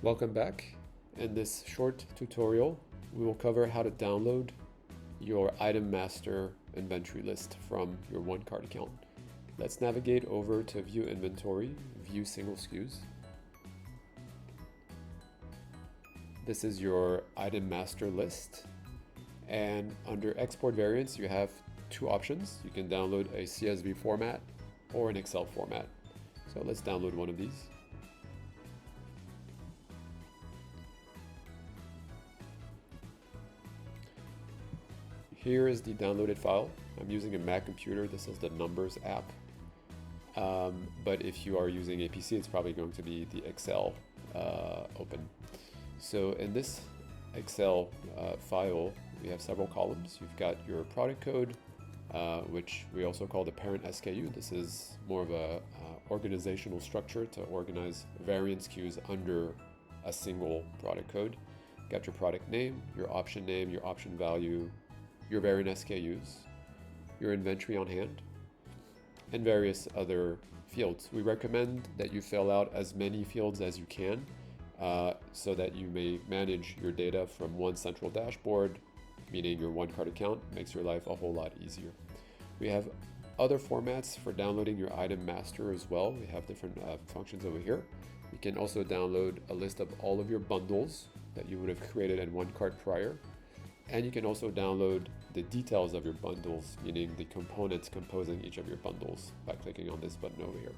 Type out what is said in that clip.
Welcome back. In this short tutorial, we will cover how to download your item master inventory list from your OneCart account. Let's navigate over to View Inventory, View Single SKUs. This is your item master list. And under Export Variants, you have two options. You can download a CSV format or an Excel format. So let's download one of these. Here is the downloaded file. I'm using a Mac computer. This is the Numbers app. But if you are using a PC, it's probably going to be the Excel open. So in this Excel file, we have several columns. You've got your product code, which we also call the parent SKU. This is more of a organizational structure to organize variant SKUs under a single product code. You've got your product name, your option value, your variant SKUs, your inventory on hand, and various other fields. We recommend that you fill out as many fields as you can so that you may manage your data from one central dashboard, meaning your OneCart account makes your life a whole lot easier. We have other formats for downloading your item master as well. We have different functions over here. You can also download a list of all of your bundles that you would have created in OneCart prior. And you can also download the details of your bundles, meaning the components composing each of your bundles, by clicking on this button over here.